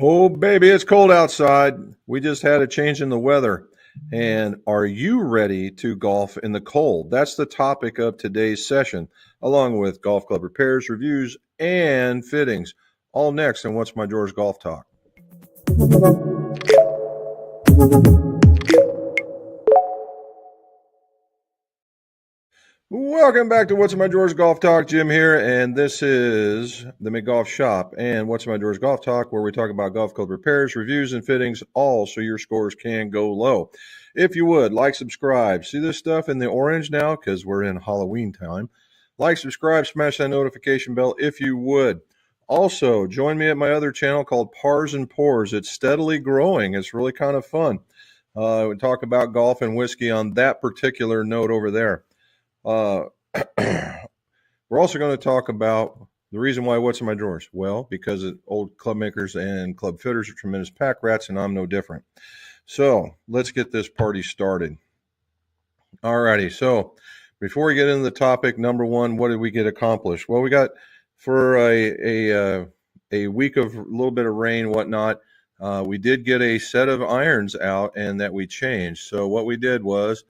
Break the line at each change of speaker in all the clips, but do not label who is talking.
Oh, baby, it's cold outside. We just had a change in the weather. And are you ready to golf in the cold? That's the topic of today's session, along with golf club repairs, reviews, and fittings. All next on What's My Drawers Golf Talk. Welcome back to What's in My Drawers Golf Talk. Jim here, and this is the McGolf Shop and What's in My Drawers Golf Talk, where we talk about golf club repairs, reviews, and fittings, all so your scores can go low. If you would, like, subscribe. See this stuff in the orange now because we're in Halloween time. Like, subscribe, smash that notification bell if you would. Also, join me at my other channel called Pars and Pours. It's steadily growing. It's really kind of fun. We talk about golf and whiskey on that particular note over there. Uh, we're also going to talk about the reason why What's in My Drawers. Well, because old club makers and club fitters are tremendous pack rats, and I'm no different. So let's get this party started. Alrighty. So before we get into the topic, number one, what did we get accomplished? Well, we got for a week of a little bit of rain, whatnot. We did get a set of irons out, and that we changed. So what we did was,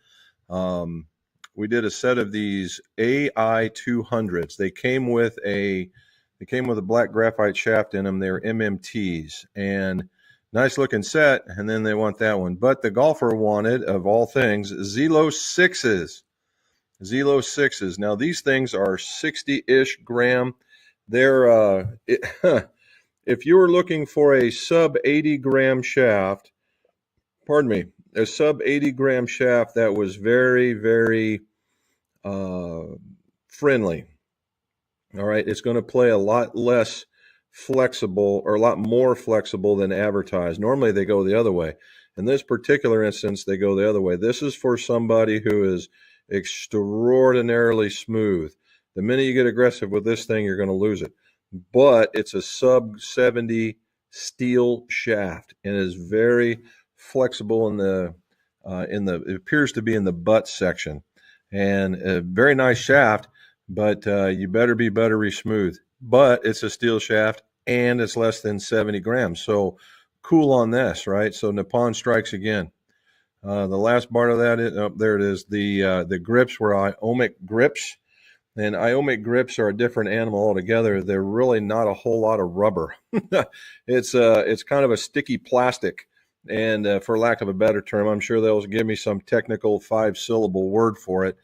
we did a set of these AI 200s. They came with a black graphite shaft in them. They're MMTs, and nice looking set. And then they want that one. But the golfer wanted, of all things, Zelo 6s. Zelo 6s. Now these things are 60-ish gram. They're if you were looking for a sub 80 gram shaft, pardon me, a sub 80 gram shaft that was very, very friendly. All right, it's going to play a lot less flexible, or a lot more flexible than advertised. Normally they go the other way. In this particular instance, they go the other way. This is for somebody who is extraordinarily smooth. The minute you get aggressive with this thing, you're going to lose it. But it's a sub 70 steel shaft and is very flexible in the it appears to be in the butt section, and a very nice shaft, but you better be buttery smooth. But it's a steel shaft and it's less than 70 grams. So cool on this, right? So Nippon strikes again. The last part of that is, there it is. The grips were Iomic grips, and Iomic grips are a different animal altogether. They're really not a whole lot of rubber. It's kind of a sticky plastic. And for lack of a better term, I'm sure they'll give me some technical 5-syllable word for it,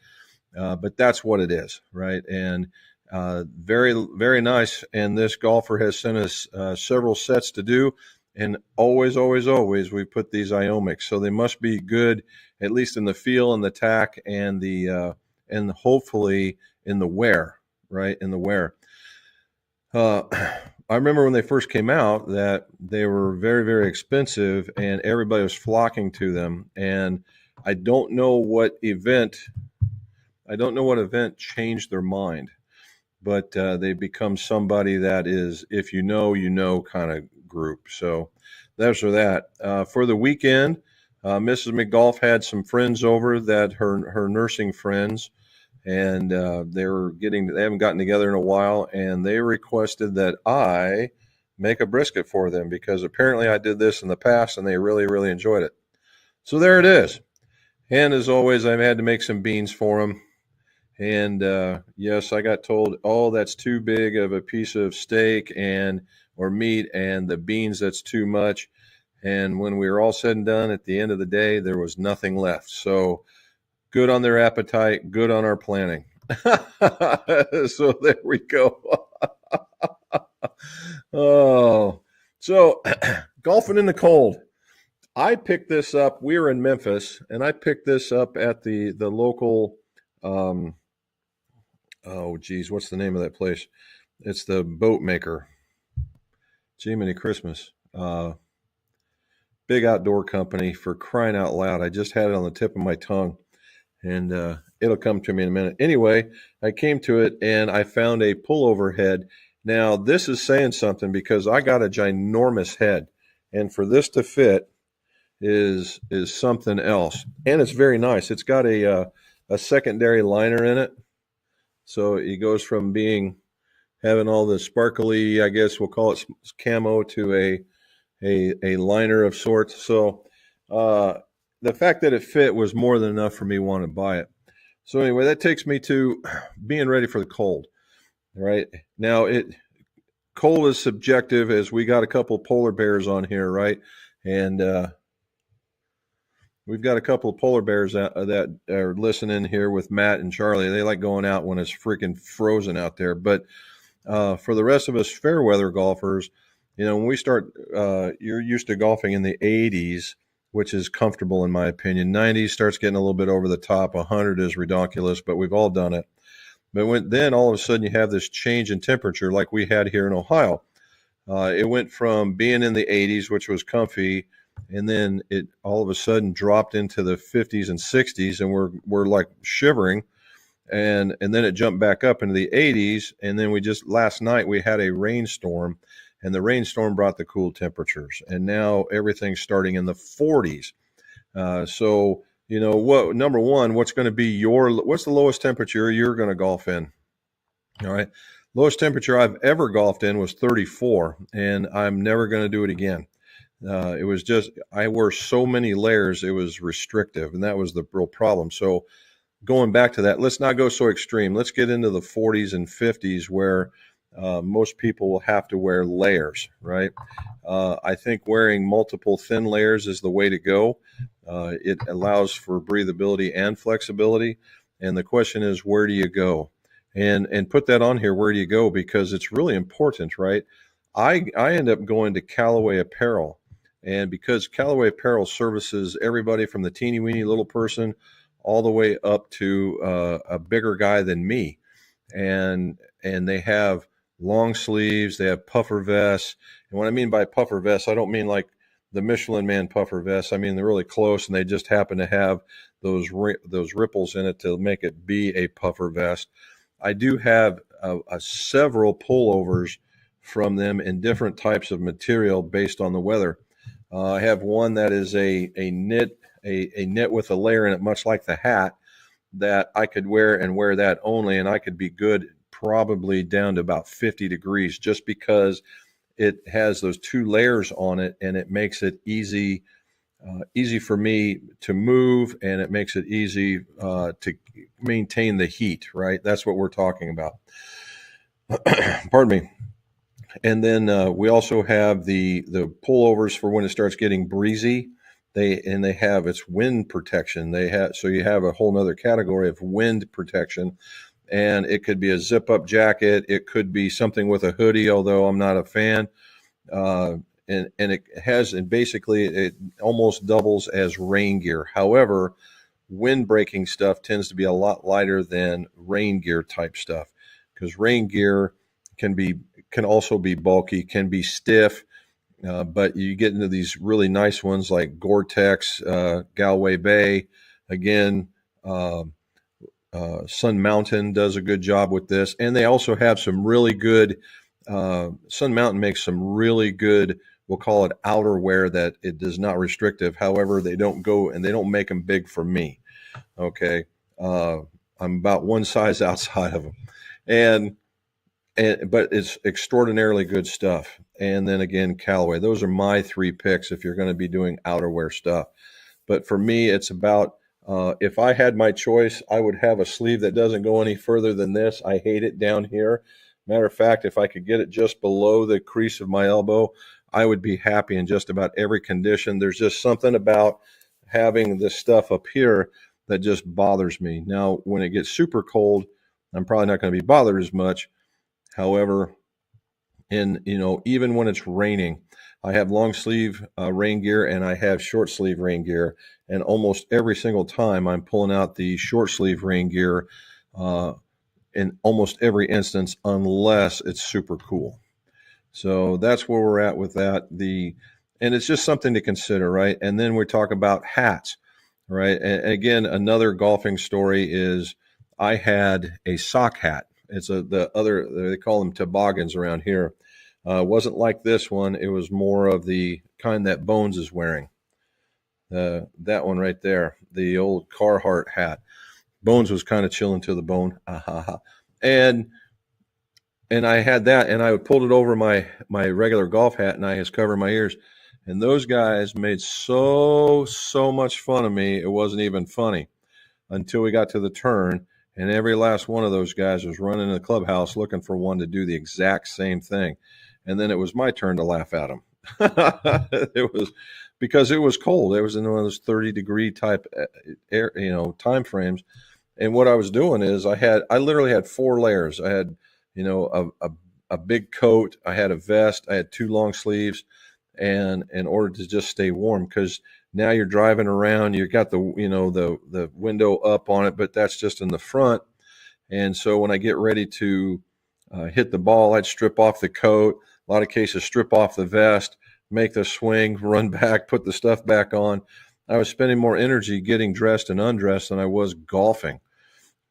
but that's what it is, right? And very, very nice. And this golfer has sent us several sets to do, and always, always, always, we put these Iomics, so they must be good, at least in the feel and the tack and the and hopefully in the wear, right? In the wear. I remember when they first came out that they were very, very expensive, and everybody was flocking to them. And I don't know what event changed their mind, but they've become somebody that is, if you know kind of group. So that's for that. For the weekend, Mrs. McGolf had some friends over, that her nursing friends, and they haven't gotten together in a while, and they requested that I make a brisket for them, because apparently I did this in the past and they really, really enjoyed it. So there it is. And as always, I've had to make some beans for them. And yes, I got told, oh, that's too big of a piece of steak or meat, and the beans, that's too much. And when we were all said and done, at the end of the day, there was nothing left. So good on their appetite, good on our planning. So there we go. Oh, so golfing in the cold. I picked this up. We were in Memphis, and I picked this up at the local. Oh, geez, what's the name of that place? It's the Boat Maker. Jiminy Christmas. Big outdoor company, for crying out loud. I just had it on the tip of my tongue, and it'll come to me in a minute. Anyway, I came to it, and I found a pullover head. Now, this is saying something, because I got a ginormous head, and for this to fit is something else. And it's very nice. It's got a secondary liner in it, so it goes from having all the sparkly, I guess we'll call it camo, to a liner of sorts. So the fact that it fit was more than enough for me wanting to buy it. So anyway, that takes me to being ready for the cold. Right now, cold is subjective, as we got a couple polar bears on here, right? And we've got a couple of polar bears that are listening here with Matt and Charlie. They like going out when it's freaking frozen out there. But for the rest of us fair weather golfers, when we start, you're used to golfing in the 80s, which is comfortable in my opinion. 90s starts getting a little bit over the top. 100 is ridiculous, but we've all done it. But then all of a sudden you have this change in temperature like we had here in Ohio. It went from being in the 80s, which was comfy, and then it all of a sudden dropped into the 50s and 60s, and we're like shivering. And then it jumped back up into the 80s, and then last night we had a rainstorm, and the rainstorm brought the cool temperatures, and now everything's starting in the 40s. So what? Number one, what's going to be what's the lowest temperature you're going to golf in? All right, lowest temperature I've ever golfed in was 34, and I'm never going to do it again. It was just I wore so many layers, it was restrictive, and that was the real problem. So going back to that, let's not go so extreme. Let's get into the 40s and 50s where most people will have to wear layers, right? I think wearing multiple thin layers is the way to go. It allows for breathability and flexibility. And the question is, where do you go? And put that on here, where do you go? Because it's really important, right? I end up going to Callaway Apparel. And because Callaway Apparel services everybody from the teeny weeny little person all the way up to a bigger guy than me. And they have long sleeves, they have puffer vests. And what I mean by puffer vests, I don't mean like the Michelin Man puffer vests. I mean, they're really close, and they just happen to have those ripples in it to make it be a puffer vest. I do have several pullovers from them in different types of material based on the weather. I have one that is a knit with a layer in it, much like the hat, that I could wear that only, and I could be good probably down to about 50 degrees just because it has those two layers on it, and it makes it easy for me to move, and it makes it easy to maintain the heat, right? That's what we're talking about. Pardon me. And then we also have the pullovers for when it starts getting breezy. They have its wind protection. So you have a whole nother category of wind protection, and it could be a zip up jacket. It could be something with a hoodie, although I'm not a fan. And basically it almost doubles as rain gear. However, wind breaking stuff tends to be a lot lighter than rain gear type stuff, because rain gear can also be bulky, can be stiff. But you get into these really nice ones like Gore-Tex, Galway Bay. Again, Sun Mountain does a good job with this. And they also have some really good, Sun Mountain makes some really good, we'll call it outerwear, that it is not restrictive. However, they don't make them big for me. Okay. I'm about one size outside of them. But it's extraordinarily good stuff. And then again, Callaway. Those are my three picks if you're going to be doing outerwear stuff. But for me, it's about, if I had my choice, I would have a sleeve that doesn't go any further than this. I hate it down here. Matter of fact, if I could get it just below the crease of my elbow, I would be happy in just about every condition. There's just something about having this stuff up here that just bothers me. Now, when it gets super cold, I'm probably not going to be bothered as much. However, even when it's raining, I have long sleeve rain gear and I have short sleeve rain gear. And almost every single time I'm pulling out the short sleeve rain gear in almost every instance, unless it's super cool. So that's where we're at with that. And it's just something to consider, right? And then we talk about hats, right? And again, another golfing story is I had a sock hat. It's they call them toboggans around here. Wasn't like this one. It was more of the kind that Bones is wearing. That one right there, the old Carhartt hat. Bones was kind of chilling to the bone. And I had that, and I pulled it over my regular golf hat, and I just covered my ears. And those guys made so much fun of me, it wasn't even funny until we got to the turn. And every last one of those guys was running in the clubhouse looking for one to do the exact same thing. And then it was my turn to laugh at them. It was because it was cold. It was in one of those 30-degree type air, time frames. And what I was doing is I literally had 4 layers. I had, a big coat. I had a vest. I had 2 long sleeves, and in order to just stay warm, because now you're driving around, you've got the window up on it, but that's just in the front. And so when I get ready to hit the ball, I'd strip off the coat, a lot of cases strip off the vest, make the swing, run back, put the stuff back on. I was spending more energy getting dressed and undressed than I was golfing,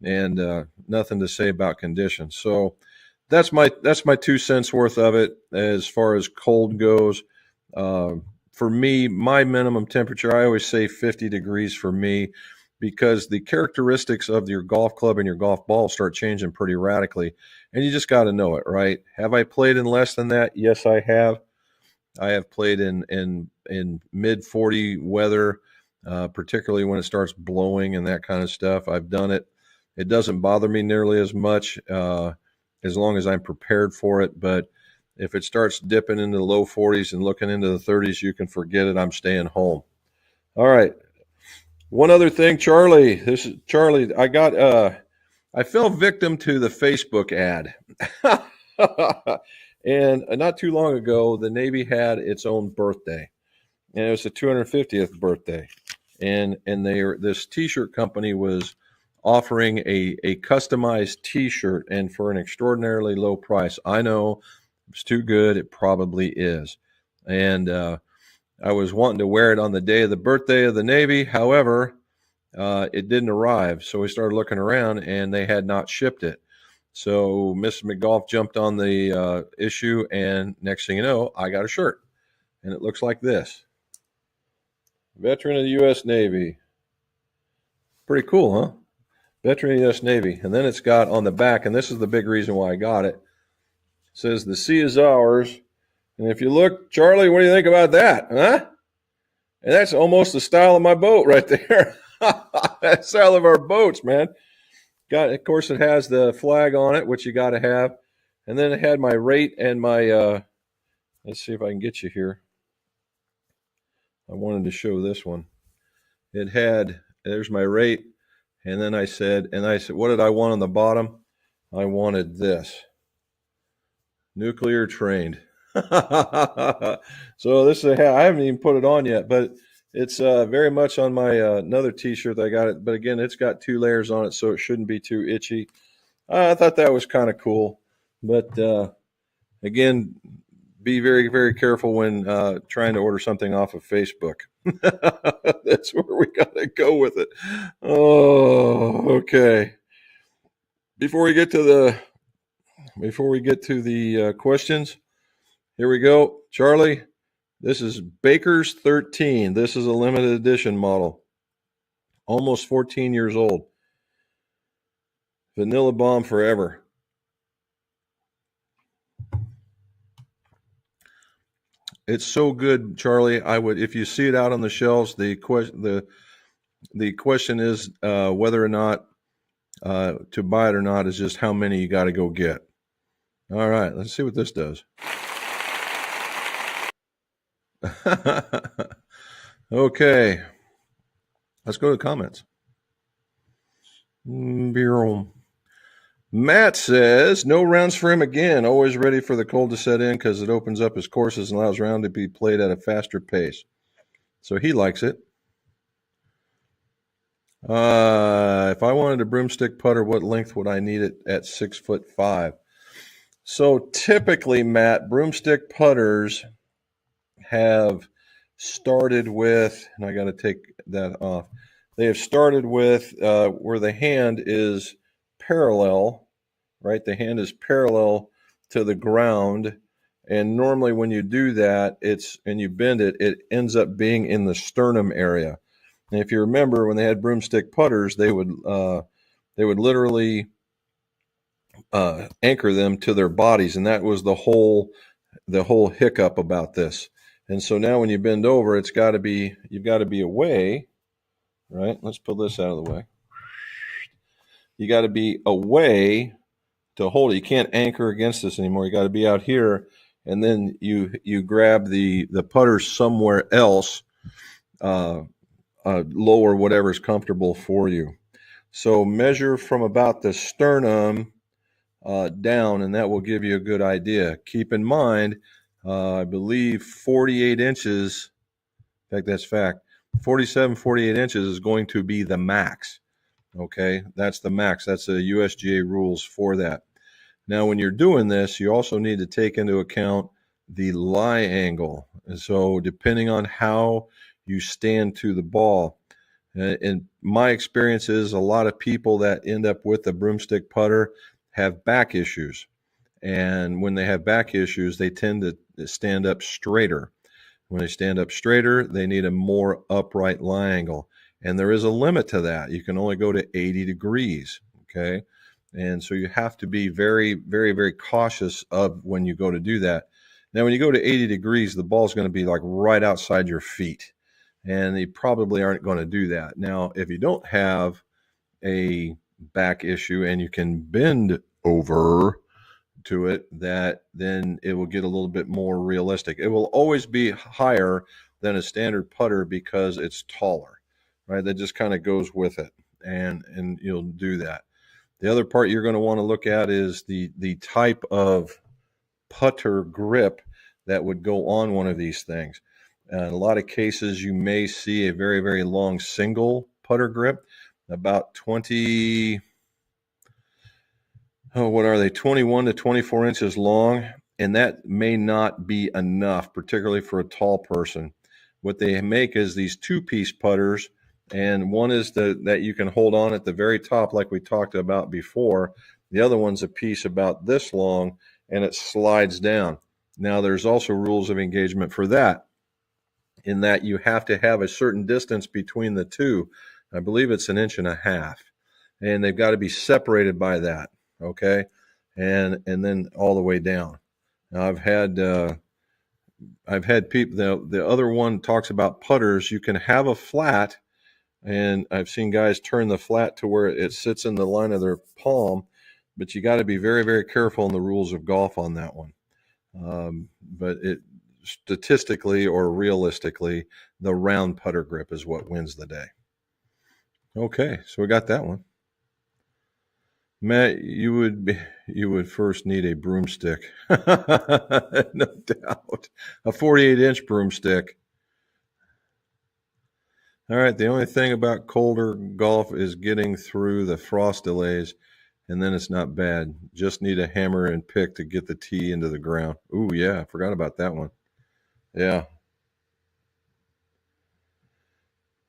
and nothing to say about conditions. So that's my 2 cents worth of it as far as cold goes. For me, my minimum temperature, I always say 50 degrees for me, because the characteristics of your golf club and your golf ball start changing pretty radically, and you just got to know it, right? Have I played in less than that? Yes, I have. I have played in mid 40 weather, particularly when it starts blowing and that kind of stuff. I've done it. It doesn't bother me nearly as much as long as I'm prepared for it. But if it starts dipping into the low 40s and looking into the 30s, you can forget it. I'm staying home. All right. One other thing, Charlie. This is Charlie. I fell victim to the Facebook ad. And not too long ago, the Navy had its own birthday, and it was the 250th birthday. And this T-shirt company was offering a customized T-shirt, and for an extraordinarily low price. I know it's too good. It probably is. And I was wanting to wear it on the day of the birthday of the Navy. However, it didn't arrive. So we started looking around, and they had not shipped it. So Mr. McGolf jumped on the issue, and next thing you know, I got a shirt. And it looks like this. Veteran of the U.S. Navy. Pretty cool, huh? Veteran of the U.S. Navy. And then it's got on the back, and this is the big reason why I got it. It says, "The sea is ours." And if you look, Charlie, what do you think about that? Huh? And that's almost the style of my boat right there. That style of our boats, man. Of course, it has the flag on it, which you got to have. And then it had my rate and my, let's see if I can get you here. I wanted to show this one. There's my rate. And then I said, what did I want on the bottom? I wanted this. Nuclear trained. So this is I haven't even put it on yet, but it's very much on my another T-shirt that I got it. But again, it's got 2 layers on it, so it shouldn't be too itchy. I thought that was kind of cool. But again, be very, very careful when trying to order something off of Facebook. That's where we got to go with it. Oh, okay. Before we get to the questions, here we go. Charlie, this is Baker's 13. This is a limited edition model. Almost 14 years old. Vanilla Bomb forever. It's so good, Charlie. I would, if you see it out on the shelves, the question is whether or not to buy it or not is just how many you got to go get. All right, let's see what this does. Okay, let's go to the comments. Matt says, no rounds for him again. Always ready for the cold to set in because it opens up his courses and allows round to be played at a faster pace. So he likes it. If I wanted a broomstick putter, what length would I need it at 6'5"? So typically, Matt, broomstick putters have started with, and I got to take that off. They have started with where the hand is parallel, right? The hand is parallel to the ground. And normally when you do that, and you bend it, it ends up being in the sternum area. And if you remember, when they had broomstick putters, they would literally anchor them to their bodies, and that was the whole hiccup about this. And so now when you bend over, you've got to be away, right? Let's pull this out of the way. You got to be away to hold it. You can't anchor against this anymore. You got to be out here, and then you grab the putter somewhere else, lower whatever's comfortable for you. So measure from about the sternum down, and that will give you a good idea. Keep in mind, I believe 48 inches, in fact, that's fact, 47, 48 inches is going to be the max. Okay, that's the max. That's the USGA rules for that. Now, when you're doing this, you also need to take into account the lie angle. And so, depending on how you stand to the ball, in my experience is a lot of people that end up with the broomstick putter have back issues. And when they have back issues, they tend to stand up straighter. When they stand up straighter, they need a more upright lie angle. And there is a limit to that. You can only go to 80 degrees, okay? And so you have to be very, very, very cautious of when you go to do that. Now, when you go to 80 degrees, the ball's going to be like right outside your feet. And they probably aren't going to do that. Now, if you don't have a back issue and you can bend over to it, that then it will get a little bit more realistic. It will always be higher than a standard putter because it's taller, right? That just kind of goes with it, and you'll do that. The other part you're going to want to look at is the type of putter grip that would go on one of these things. In a lot of cases, you may see a very, very long single putter grip, about 20, what are they, 21 to 24 inches long, and that may not be enough, particularly for a tall person. What they make is these two-piece putters, and one is that you can hold on at the very top like we talked about before. The other one's a piece about this long, and it slides down. Now, there's also rules of engagement for that, in that you have to have a certain distance between the two. I believe it's 1.5 inches, and they've got to be separated by that, okay? And then all the way down. Now, I've had people, the other one talks about putters. You can have a flat, and I've seen guys turn the flat to where it sits in the line of their palm, but you got to be very, very careful in the rules of golf on that one. But it statistically or realistically, the round putter grip is what wins the day. Okay, so we got that one. Matt, you would first need a broomstick. No doubt. A 48-inch broomstick. All right, the only thing about colder golf is getting through the frost delays, and then it's not bad. Just need a hammer and pick to get the tee into the ground. Ooh, yeah, I forgot about that one. Yeah.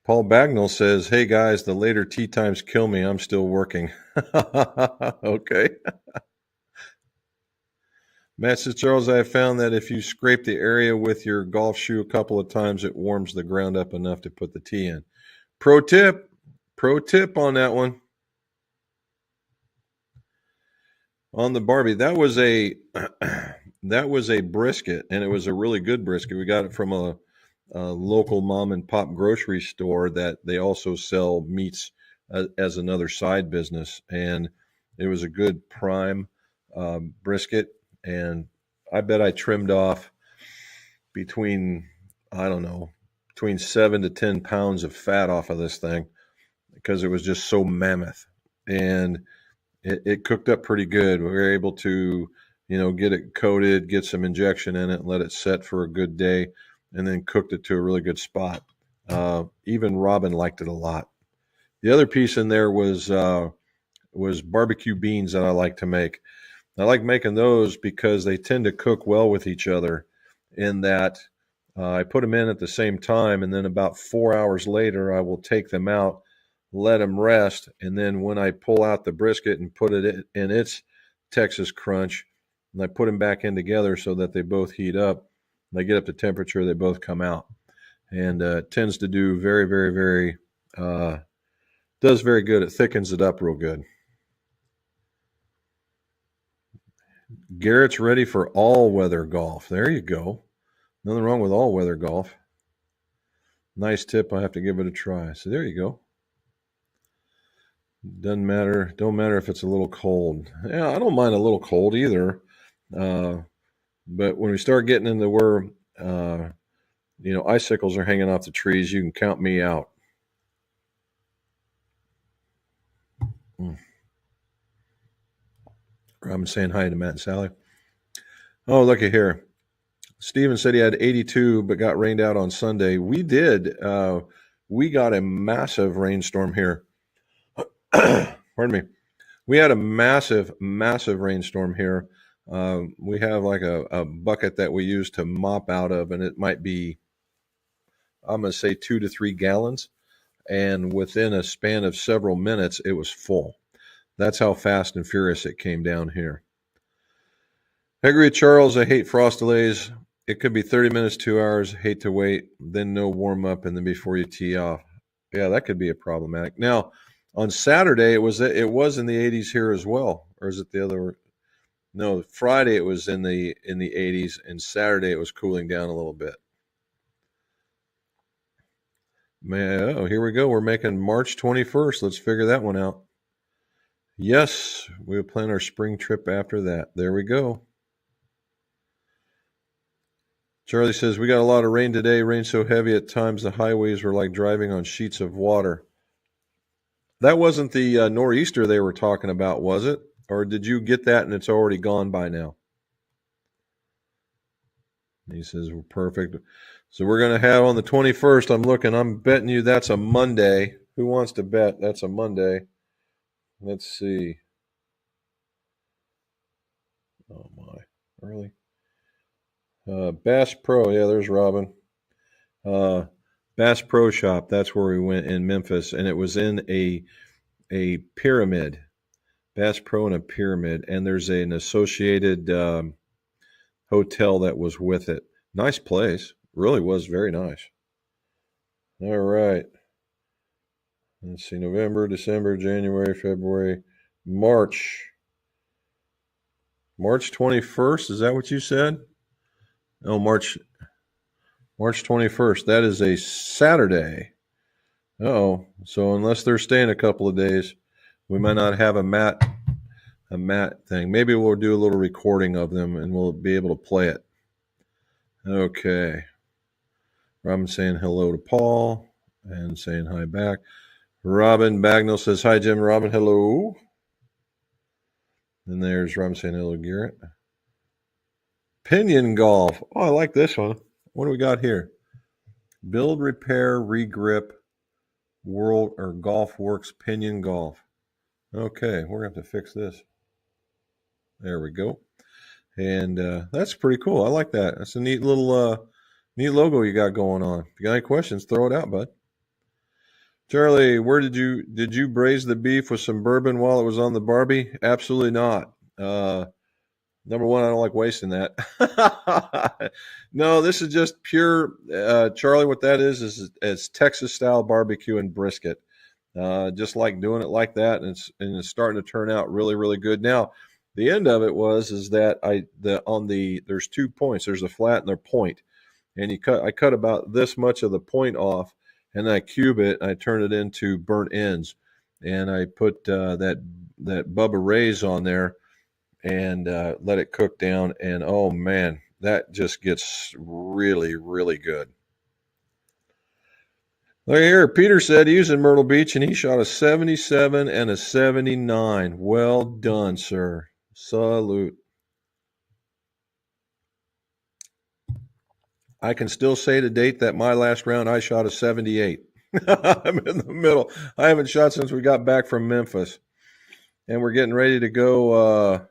Paul Bagnall says, "Hey guys, the later tee times kill me. I'm still working." Okay. Matt says, "Charles, I have found that if you scrape the area with your golf shoe a couple of times, it warms the ground up enough to put the tee in." Pro tip on that one. On the Barbie, that was a brisket, and it was a really good brisket. We got it from a local mom and pop grocery store that they also sell meats as another side business, and it was a good prime brisket, and I bet I trimmed off between 7 to 10 pounds of fat off of this thing because it was just so mammoth, and it cooked up pretty good. We were able to get it coated, get some injection in it, and let it set for a good day, and then cooked it to a really good spot. Even Robin liked it a lot. The other piece in there was barbecue beans that I like to make. I like making those because they tend to cook well with each other, in that I put them in at the same time, and then about 4 hours later, I will take them out, let them rest, and then when I pull out the brisket and put it in its Texas crunch, and I put them back in together so that they both heat up. They get up to temperature, they both come out, and it tends to do very, very, very does very good. It thickens it up real good. Garrett's ready for all weather golf. There you go. Nothing wrong with all weather golf. Nice tip. I have to give it a try. So there you go. Doesn't matter. Don't matter if it's a little cold. Yeah, I don't mind a little cold either. But when we start getting into where icicles are hanging off the trees, you can count me out. I'm saying hi to Matt and Sally. Oh, looky here. Steven said he had 82 but got rained out on Sunday. We did. We got a massive rainstorm here. Pardon me. We had a massive, massive rainstorm here. We have like a bucket that we use to mop out of, and it might be, I'm going to say 2 to 3 gallons. And within a span of several minutes, it was full. That's how fast and furious it came down here. I agree with Charles. I hate frost delays. It could be 30 minutes, 2 hours. Hate to wait. Then no warm up, and then before you tee off. Yeah, that could be a problematic. Now, on Saturday, it was in the 80s here as well, or is it the other? No, Friday it was in the 80s, and Saturday it was cooling down a little bit. Man, here we go. We're making March 21st. Let's figure that one out. Yes, we'll plan our spring trip after that. There we go. Charlie says, we got a lot of rain today. Rain so heavy at times the highways were like driving on sheets of water. That wasn't the nor'easter they were talking about, was it? Or did you get that and it's already gone by now? He says, we're perfect. So we're going to have on the 21st, I'm betting you that's a Monday. Who wants to bet that's a Monday? Let's see. Oh, my. Really? Bass Pro. Yeah, there's Robin. Bass Pro Shop. That's where we went in Memphis, and it was in a pyramid. Bass Pro in a pyramid, and there's an associated hotel that was with it. Nice place. Really was very nice. All right. Let's see. November, December, January, February, March. March 21st. Is that what you said? Oh, March 21st. That is a Saturday. Uh-oh. So unless they're staying a couple of days, we might not have a mat thing. Maybe we'll do a little recording of them and we'll be able to play it. Okay. Robin saying hello to Paul and saying hi back. Robin Bagnall says, hi, Jim. Robin, hello. And there's Robin saying hello, Garrett. Pinion golf. Oh, I like this one. What do we got here? Build, repair, regrip, World or Golf Works Pinion Golf. Okay, we're going to have to fix this. There we go. And that's pretty cool. I like that. That's a neat little neat logo you got going on. If you got any questions, throw it out, bud. Charlie, where did you braise the beef with some bourbon while it was on the Barbie? Absolutely not. Number one, I don't like wasting that. No, this is just pure, Charlie, what that is Texas style barbecue and brisket. Just like doing it like that, and it's starting to turn out really, really good. Now, the end of it is that there's 2 points. There's a flat and a point, and I cut about this much of the point off, and I cube it, and I turn it into burnt ends, and I put that Bubba Ray's on there, and let it cook down, and oh man, that just gets really, really good. Look here, Peter said he was in Myrtle Beach and he shot a 77 and a 79. Well done, sir. Salute. I can still say to date that my last round I shot a 78. I'm in the middle. I haven't shot since we got back from Memphis, and we're getting ready to go.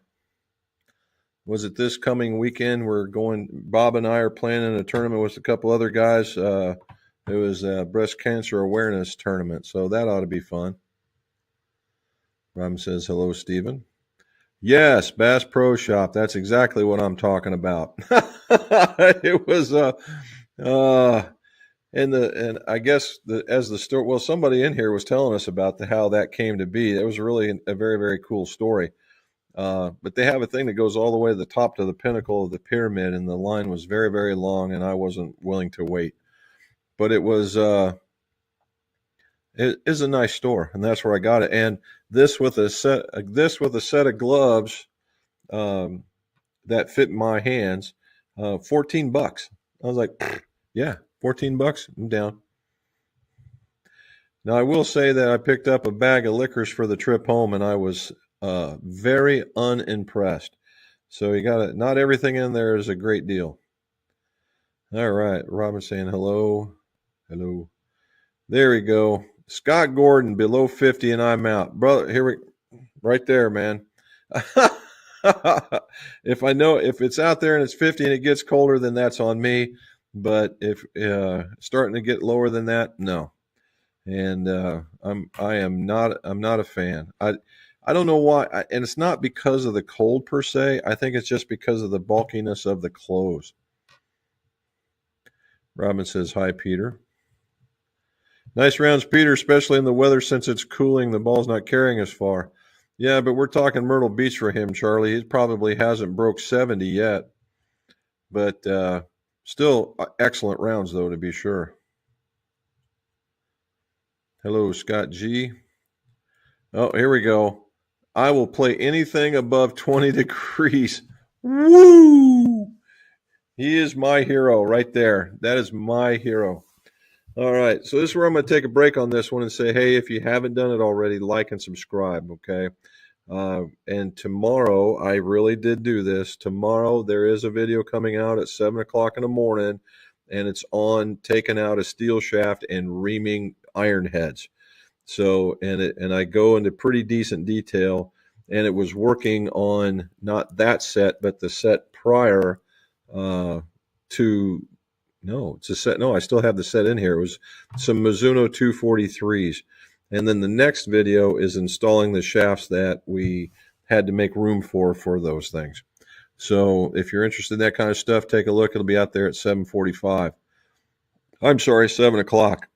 Was it this coming weekend? We're going. Bob and I are planning a tournament with a couple other guys. It was a breast cancer awareness tournament, so that ought to be fun. Robin says, hello, Stephen. Yes, Bass Pro Shop. That's exactly what I'm talking about. It was, and I guess as the story, well, somebody in here was telling us about how that came to be. It was really a very, very cool story. But they have a thing that goes all the way to the top to the pinnacle of the pyramid, and the line was very, very long, and I wasn't willing to wait. But it is a nice store, and that's where I got it. And this with a set of gloves that fit my hands, $14. I was like, yeah, $14, I'm down. Now I will say that I picked up a bag of liquors for the trip home, and I was very unimpressed. So you got to, not everything in there is a great deal. All right, Robin saying hello, hello. There we go. Scott Gordon below 50 and I'm out, brother. Here we, right there, man. If it's out there and it's 50 and it gets colder, then that's on me. But if starting to get lower than that, no. And I'm not a fan. I don't know why, and it's not because of the cold per se. I think it's just because of the bulkiness of the clothes. Robin says hi, Peter. Nice rounds, Peter, especially in the weather since it's cooling. The ball's not carrying as far. Yeah, but we're talking Myrtle Beach for him, Charlie. He probably hasn't broke 70 yet. But still excellent rounds, though, to be sure. Hello, Scott G. Oh, here we go. I will play anything above 20 degrees. Woo! He is my hero right there. That is my hero. All right, so this is where I'm going to take a break on this one and say, hey, if you haven't done it already, like and subscribe, okay? And tomorrow, I really did do this. Tomorrow, there is a video coming out at 7 o'clock in the morning, and it's on taking out a steel shaft and reaming iron heads. So, and I go into pretty decent detail, and it was working on not that set, but the set prior to... No, it's a set. No, I still have the set in here. It was some Mizuno 243s. And then the next video is installing the shafts that we had to make room for those things. So if you're interested in that kind of stuff, take a look. It'll be out there at 7:45. I'm sorry, 7 o'clock.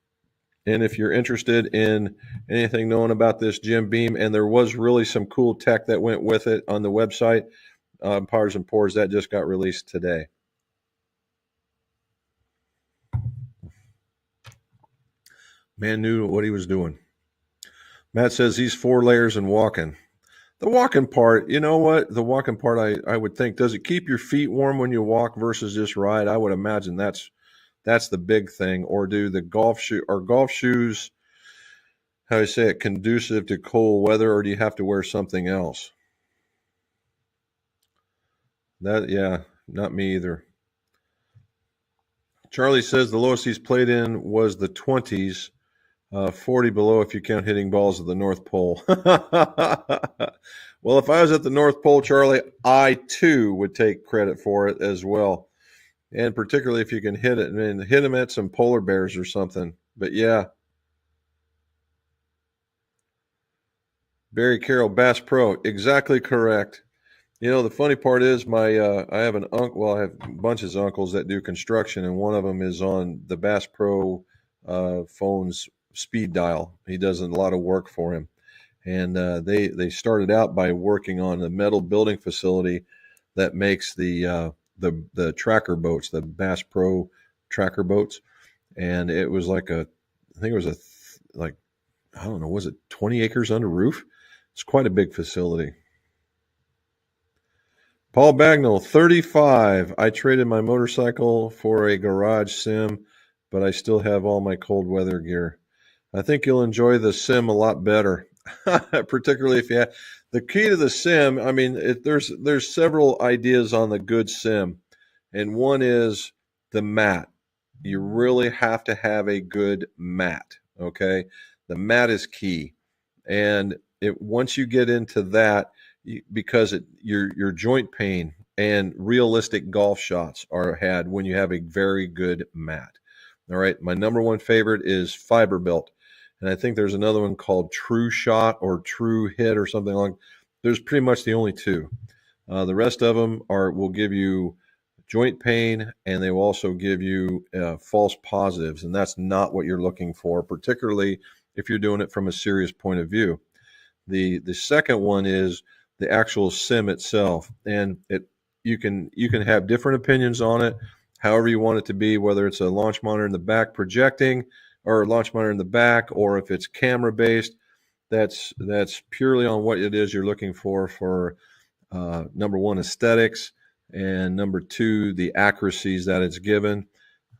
And if you're interested in anything knowing about this Jim Beam, and there was really some cool tech that went with it on the website, Powers and Pours, that just got released today. Man knew what he was doing. Matt says he's 4 layers and walking. The walking part, you know what? The walking part, I would think, does it keep your feet warm when you walk versus just ride? I would imagine that's the big thing. Or do the golf shoes, how do I say it, conducive to cold weather, or do you have to wear something else? Yeah, not me either. Charlie says the lowest he's played in was the 20s. 40 below if you count hitting balls at the North Pole. Well, if I was at the North Pole, Charlie, I too would take credit for it as well. And particularly if you can hit it, and hit them at some polar bears or something. But yeah. Barry Carroll, Bass Pro, exactly correct. You know, the funny part is I have an uncle, well, I have bunches of uncles that do construction, and one of them is on the Bass Pro phone's speed dial. He does a lot of work for him, and they started out by working on a metal building facility that makes the tracker boats, the Bass Pro tracker boats, and it was like I think it was I don't know, was it 20 acres under roof? It's quite a big facility. Paul Bagnall, 35. I traded my motorcycle for a garage sim, but I still have all my cold weather gear. I think you'll enjoy the sim a lot better, particularly if you have the key to the sim. I mean, there's several ideas on the good sim, and one is the mat. You really have to have a good mat. Okay, the mat is key, and once you get into that, because your joint pain and realistic golf shots are had when you have a very good mat. All right, my number one favorite is Fiberbuilt. And I think there's another one called True Shot or True Hit or something like. There's pretty much the only two. The rest of them will give you joint pain, and they will also give you false positives, and that's not what you're looking for, particularly if you're doing it from a serious point of view. The second one is the actual sim itself. And you can have different opinions on it, however you want it to be, whether it's a launch monitor in the back projecting, or a launch monitor in the back, or if it's camera based. That's purely on what it is you're looking for number one, aesthetics, and number two, the accuracies that it's given.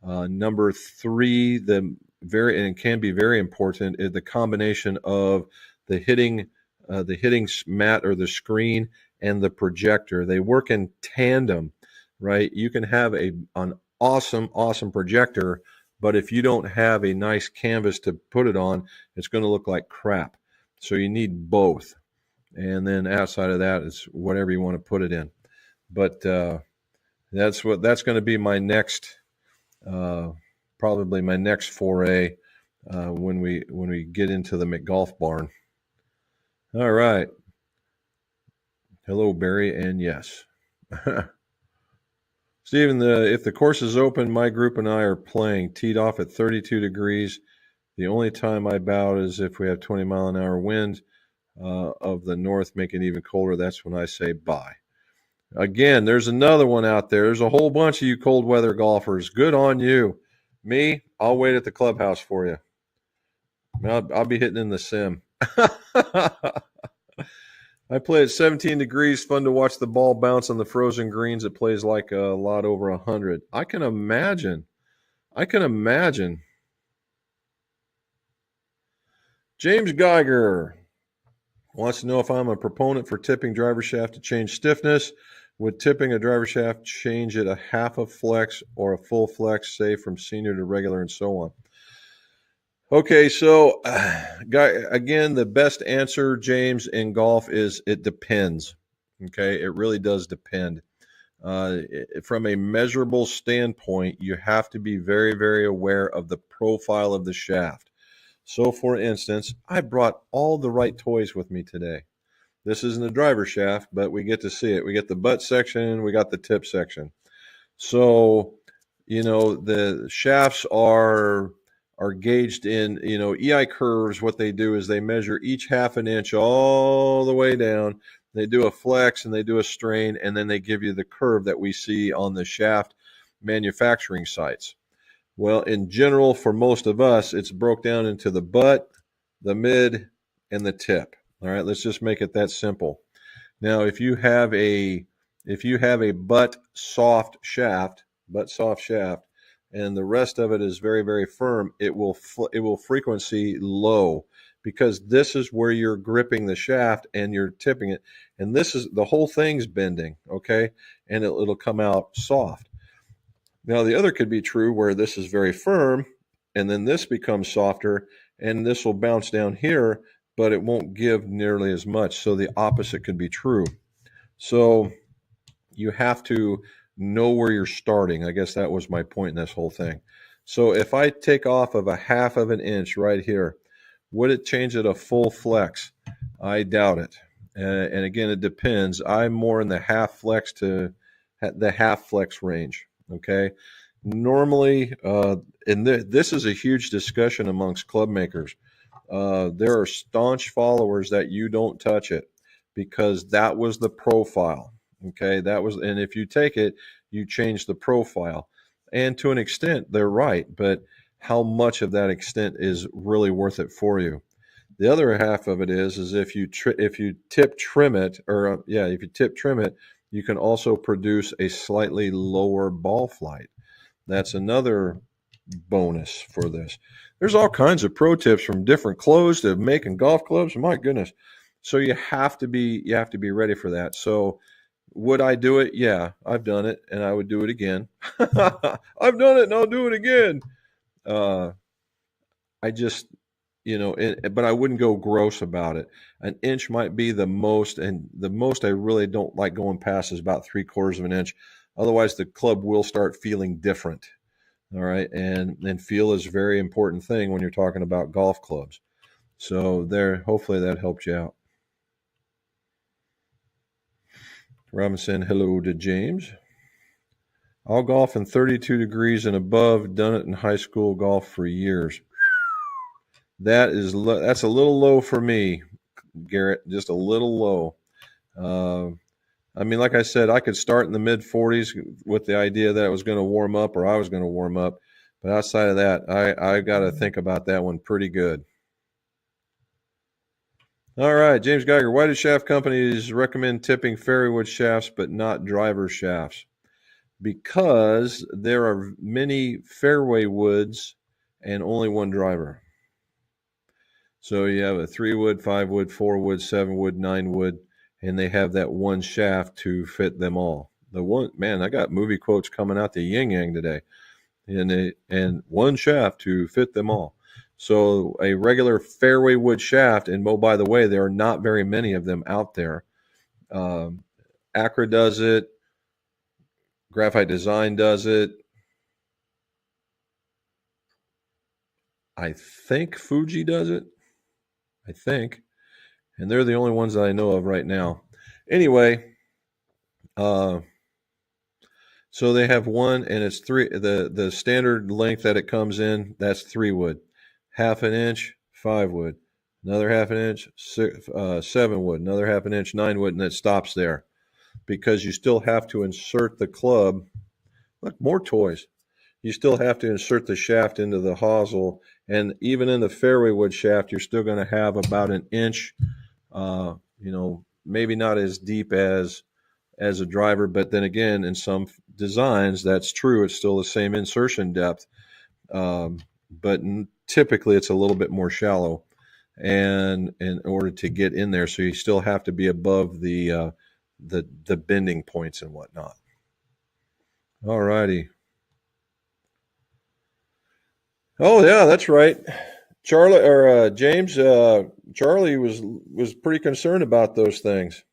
Number three, and it can be very important, is the combination of the hitting mat or the screen and the projector. They work in tandem, right? You can have an awesome projector, but if you don't have a nice canvas to put it on, it's going to look like crap. So you need both. And then outside of that is whatever you want to put it in. But that's going to be my next, probably my next foray when we get into the McGolf barn. All right. Hello, Barry, and yes. Stephen, if the course is open, my group and I are playing, teed off at 32 degrees. The only time I bow is if we have 20-mile-an-hour wind of the north, making it even colder. That's when I say bye. Again, there's another one out there. There's a whole bunch of you cold weather golfers. Good on you. Me, I'll wait at the clubhouse for you. I'll be hitting in the sim. I play at 17 degrees. Fun to watch the ball bounce on the frozen greens. It plays like a lot over 100. I can imagine. James Geiger wants to know if I'm a proponent for tipping driver shaft to change stiffness. Would tipping a driver shaft change it a half a flex or a full flex, say from senior to regular and so on? Okay, so again, the best answer, James, in golf is it depends. Okay, it really does depend. From a measurable standpoint, you have to be very, very aware of the profile of the shaft. So, for instance, I brought all the right toys with me today. This isn't a driver shaft, but we get to see it. We get the butt section, we got the tip section. So, the shafts are gauged in, EI curves. What they do is they measure each half an inch all the way down. They do a flex and they do a strain, and then they give you the curve that we see on the shaft manufacturing sites. Well, in general, for most of us, it's broke down into the butt, the mid, and the tip. All right, let's just make it that simple. Now, if you have a butt soft shaft, and the rest of it is very, very firm, it will frequency low, because this is where you're gripping the shaft and you're tipping it, and this is the whole thing's bending, okay, and it'll come out soft. Now, the other could be true where this is very firm, and then this becomes softer, and this will bounce down here, but it won't give nearly as much. So the opposite could be true. So you have to know where you're starting. I guess that was my point in this whole thing. So if I take off of a half of an inch right here, would it change it a full flex? I doubt it. And again, it depends. I'm more in the half flex to the half flex range. Okay. Normally, and this is a huge discussion amongst club makers. There are staunch followers that you don't touch it, because that was the profile. Okay. And if you take it, you change the profile. And to an extent, they're right. But how much of that extent is really worth it for you? The other half of it is if you tip trim it, you can also produce a slightly lower ball flight. That's another bonus for this. There's all kinds of pro tips, from different clothes to making golf clubs. My goodness. So you have to be ready for that. So would I do it? Yeah, I've done it, and I would do it again. I've done it, and I'll do it again. I just, but I wouldn't go gross about it. An inch might be the most, and the most I really don't like going past is about 3/4 of an inch. Otherwise, the club will start feeling different. All right, and feel is a very important thing when you're talking about golf clubs. So hopefully that helped you out. Robinson, hello to James. I'll golf in 32 degrees and above. Done it in high school golf for years. That's a little low for me, Garrett. Just a little low. I mean, like I said, I could start in the mid 40s with the idea that it was going to warm up or I was going to warm up. But outside of that, I got to think about that one pretty good. All right, James Geiger. Why do shaft companies recommend tipping fairway wood shafts but not driver shafts? Because there are many fairway woods and only one driver. So you have a 3 wood, 5 wood, 4 wood, 7 wood, 9 wood, and they have that one shaft to fit them all. The one man, I got movie quotes coming out the yin yang today, and one shaft to fit them all. So a regular fairway wood shaft, and oh by the way, there are not very many of them out there. Acra does it. Graphite Design does it. I think Fuji does it. I think. And they're the only ones that I know of right now. Anyway, so they have one, and it's three. The standard length that it comes in, that's 3 wood. Half an inch, 5 wood. Another half an inch, 7 wood. Another half an inch, 9 wood, and it stops there. Because you still have to insert the club. Look, more toys. You still have to insert the shaft into the hosel, and even in the fairway wood shaft, you're still going to have about an inch. Maybe not as deep as a driver, but then again, in some designs, that's true. It's still the same insertion depth, but typically it's a little bit more shallow, and in order to get in there, so you still have to be above the bending points and whatnot. All righty. Oh yeah, that's right. Charlie or James, Charlie was pretty concerned about those things.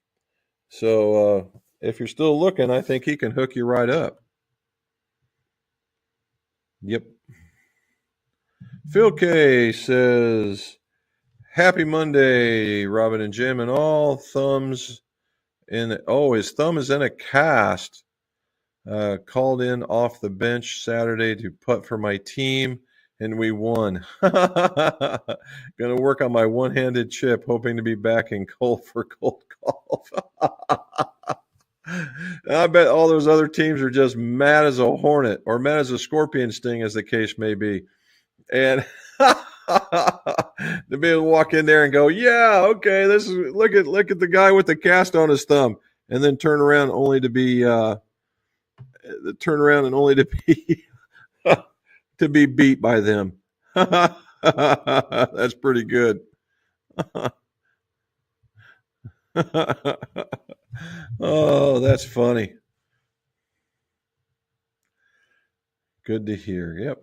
So if you're still looking, I think he can hook you right up. Yep. Phil K says, "Happy Monday, Robin and Jim, and all thumbs in." Oh, his thumb is in a cast. Called in off the bench Saturday to putt for my team, and we won. Going to work on my one-handed chip, hoping to be back in cold for cold golf. I bet all those other teams are just mad as a hornet or mad as a scorpion sting, as the case may be. And to be able to walk in there and go, yeah, okay, this is look at the guy with the cast on his thumb, and then turn around only to be to be beat by them. That's pretty good. Oh, that's funny. Good to hear. Yep.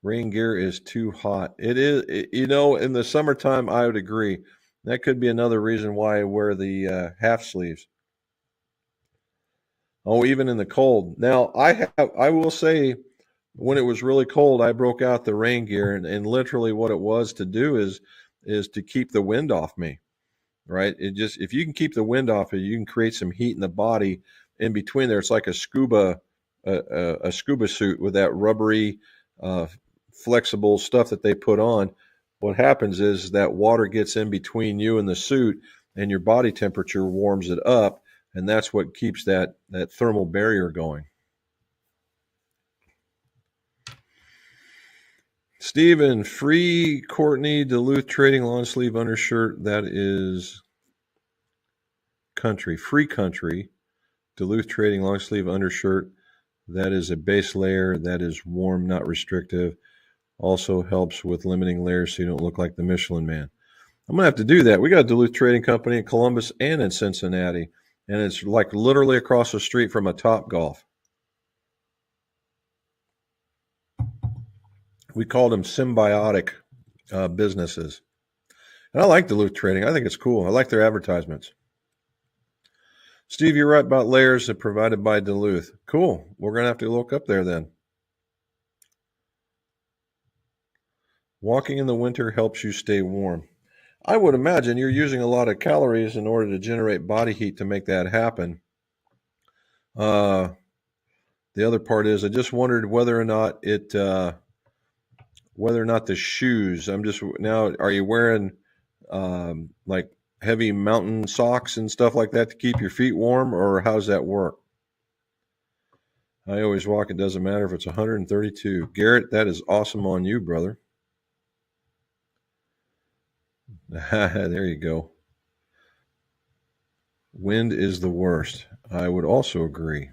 Rain gear is too hot. It is, in the summertime, I would agree. That could be another reason why I wear the half sleeves. Oh, even in the cold. Now, I will say, when it was really cold, I broke out the rain gear, and literally what it was to do is to keep the wind off me. Right? It just, if you can keep the wind off it, you can create some heat in the body in between there. It's like a scuba suit with that rubbery, flexible stuff that they put on. What happens is that water gets in between you and the suit, and your body temperature warms it up, and that's what keeps that thermal barrier going. Stephen, free Courtney Duluth Trading long sleeve undershirt. That is country. Free country. Duluth Trading long sleeve undershirt. That is a base layer. That is warm, not restrictive. Also helps with limiting layers so you don't look like the Michelin Man. I'm going to have to do that. We got a Duluth Trading Company in Columbus and in Cincinnati, and it's like literally across the street from a Top Golf. We called them symbiotic businesses. And I like Duluth Trading. I think it's cool. I like their advertisements. Steve, you're right about layers that provided by Duluth. Cool. We're going to have to look up there then. Walking in the winter helps you stay warm. I would imagine you're using a lot of calories in order to generate body heat to make that happen. The other part is I just wondered whether or not the shoes. I'm just now. Are you wearing like heavy mountain socks and stuff like that to keep your feet warm, or how's that work? I always walk. It doesn't matter if it's 132. Garrett, that is awesome on you, brother. There you go. Wind is the worst. I would also agree.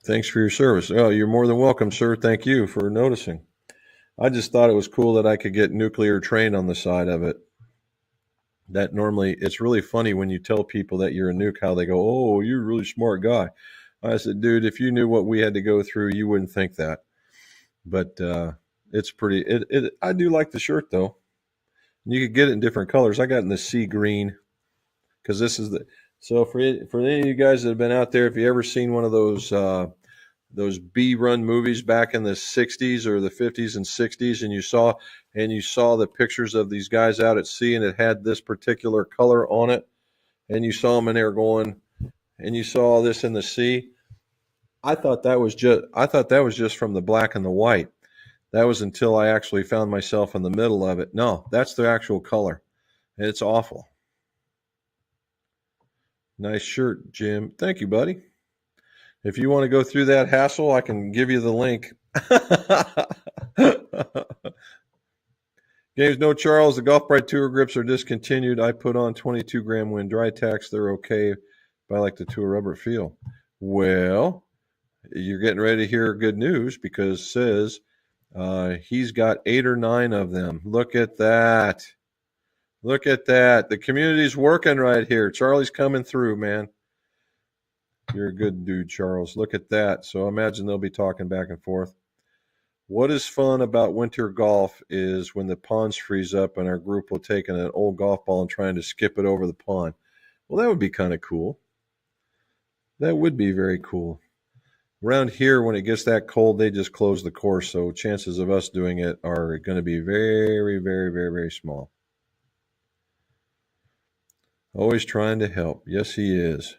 Thanks for your service. Oh, you're more than welcome, sir. Thank you for noticing. I just thought it was cool that I could get nuclear train on the side of it. That normally, it's really funny when you tell people that you're a nuke, how they go, "Oh, you're a really smart guy." I said, "Dude, if you knew what we had to go through, you wouldn't think that." But it's pretty. I do like the shirt though. You could get it in different colors. I got it in the sea green because this is the. So for any of you guys that have been out there, if you ever seen one of those B-run movies back in the 60s or the 50s and 60s, and you saw the pictures of these guys out at sea, and it had this particular color on it, and you saw them and they were going, and you saw this in the sea. I thought that was just from the black and the white. That was until I actually found myself in the middle of it. No, that's the actual color. It's awful. Nice shirt, Jim. Thank you, buddy. If you want to go through that hassle, I can give you the link. Games, no Charles. The Golf Pride Tour grips are discontinued. I put on 22-gram wind dry tacks. They're okay, but I like the Tour rubber feel. Well, you're getting ready to hear good news because it says he's got 8 or 9 of them. Look at that. Look at that. The community's working right here. Charlie's coming through, man. You're a good dude, Charles. Look at that. So I imagine they'll be talking back and forth. What is fun about winter golf is when the ponds freeze up and our group will take an old golf ball and trying to skip it over the pond. Well, that would be kind of cool. That would be very cool. Around here, when it gets that cold, they just close the course. So chances of us doing it are going to be very, very, very, very small. Always trying to help. Yes, he is.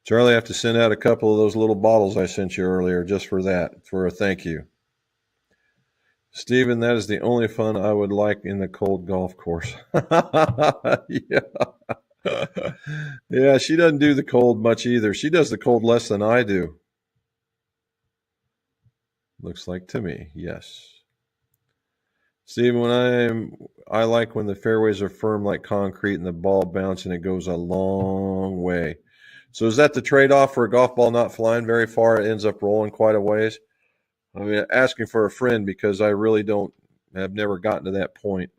Charlie, I have to send out a couple of those little bottles I sent you earlier just for that, for a thank you. Stephen, that is the only fun I would like in the cold golf course. Yeah. Yeah, she doesn't do the cold much either. She does the cold less than I do. Looks like to me, yes. Stephen, I like when the fairways are firm like concrete and the ball bounces and it goes a long way. So is that the trade-off for a golf ball not flying very far? It ends up rolling quite a ways. I mean, asking for a friend because I really have never gotten to that point.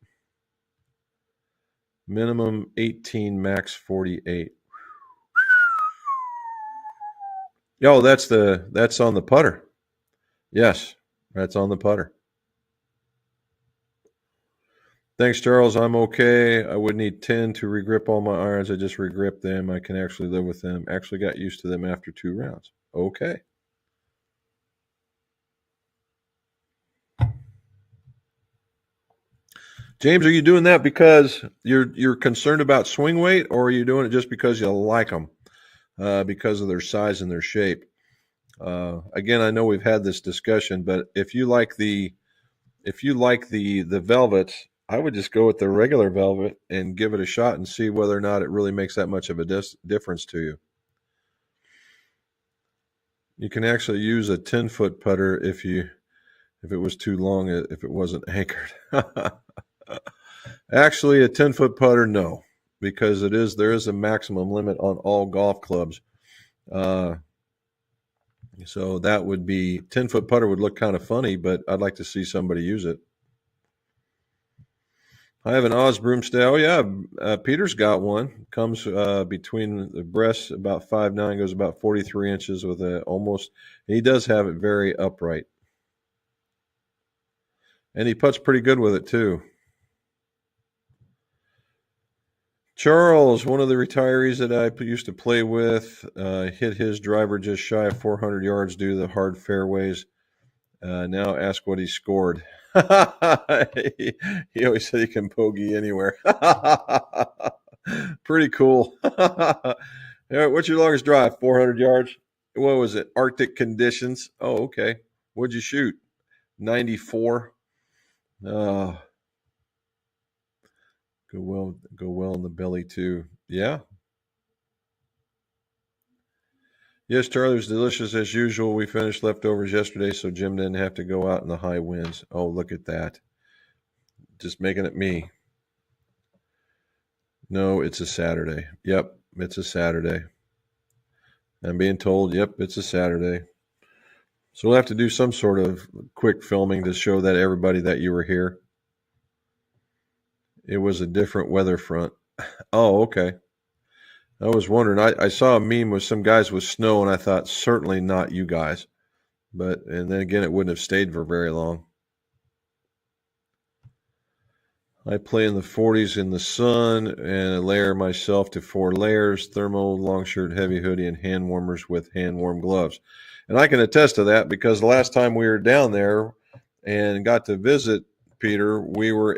Minimum 18, max 48. Oh, that's on the putter. Yes, that's on the putter. Thanks, Charles. I'm okay. I would need 10 to regrip all my irons. I just regrip them. I can actually live with them. Actually got used to them after 2 rounds. Okay. James, are you doing that because you're concerned about swing weight, or are you doing it just because you like them, because of their size and their shape? Again, I know we've had this discussion, but if you like the velvets, I would just go with the regular velvet and give it a shot and see whether or not it really makes that much of a difference to you. You can actually use a 10-foot putter if it was too long, if it wasn't anchored. Actually, a 10-foot putter, no, because there is a maximum limit on all golf clubs. So that would be 10-foot putter would look kind of funny, but I'd like to see somebody use it. I have an Oz broomstick. Oh yeah, Peter's got one. Comes between the breasts, about 5'9", goes about 43 inches with he does have it very upright. And he putts pretty good with it too. Charles, one of the retirees that I used to play with, hit his driver just shy of 400 yards due to the hard fairways. Now ask what he scored. He always said he can bogey anywhere. Pretty cool. What's your longest drive? 400 yards? What was it? Arctic conditions? Oh, okay. What'd you shoot? 94. Go well in the belly too. Yeah. Yes, Charlie, was delicious as usual. We finished leftovers yesterday, so Jim didn't have to go out in the high winds. Oh, look at that. Just making it me. No, it's a Saturday. Yep, it's a Saturday. I'm being told, yep, it's a Saturday. So we'll have to do some sort of quick filming to show that everybody that you were here. It was a different weather front. Oh, okay. I was wondering. I saw a meme with some guys with snow, and I thought, certainly not you guys. And then again, it wouldn't have stayed for very long. I play in the 40s in the sun and layer myself to 4 layers, thermo, long shirt, heavy hoodie, and hand warmers with hand warm gloves. And I can attest to that because the last time we were down there and got to visit Peter,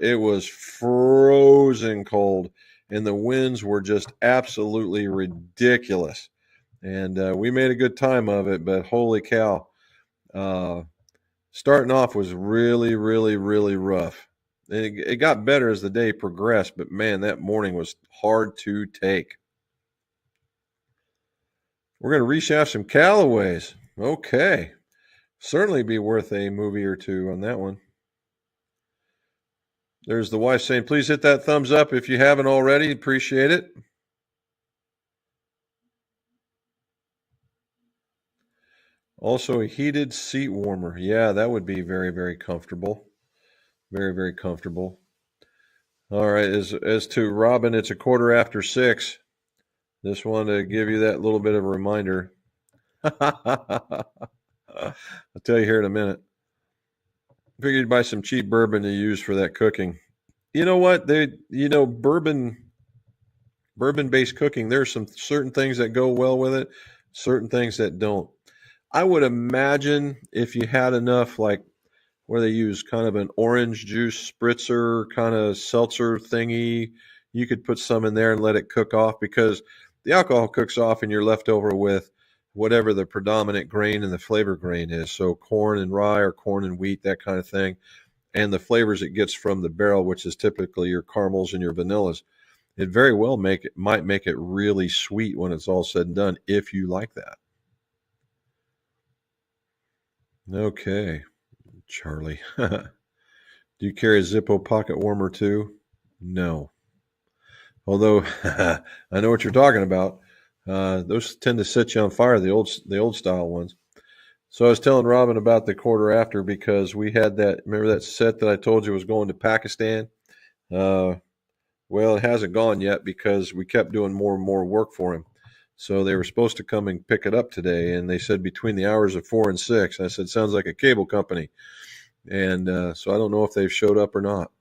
it was frozen cold and the winds were just absolutely ridiculous. And we made a good time of it, but holy cow. Starting off was really, really, really rough. It got better as the day progressed, but man, that morning was hard to take. We're going to reshaft some Callaways. Okay. Certainly be worth a movie or two on that one. There's the wife saying, please hit that thumbs up if you haven't already. Appreciate it. Also, a heated seat warmer. Yeah, that would be very, very comfortable. Very, very comfortable. All right. As to Robin, it's 6:15. Just wanted to give you that little bit of a reminder. I'll tell you here in a minute. Figured you'd buy some cheap bourbon to use for that cooking. You know what? Bourbon-based cooking, there's some certain things that go well with it, certain things that don't. I would imagine if you had enough, like where they use kind of an orange juice spritzer kind of seltzer thingy, you could put some in there and let it cook off because the alcohol cooks off and you're left over with whatever the predominant grain and the flavor grain is. So corn and rye or corn and wheat, that kind of thing. And the flavors it gets from the barrel, which is typically your caramels and your vanillas. It very well might make it really sweet when it's all said and done if you like that. Okay, Charlie. Do you carry a Zippo pocket warmer too? No. Although I know what you're talking about. Those tend to set you on fire, the old style ones. So I was telling Robin about the quarter after because we had remember that set that I told you was going to Pakistan? Well, it hasn't gone yet because we kept doing more and more work for him. So they were supposed to come and pick it up today, and they said between the hours of 4 and 6. I said, sounds like a cable company. And so I don't know if they've showed up or not.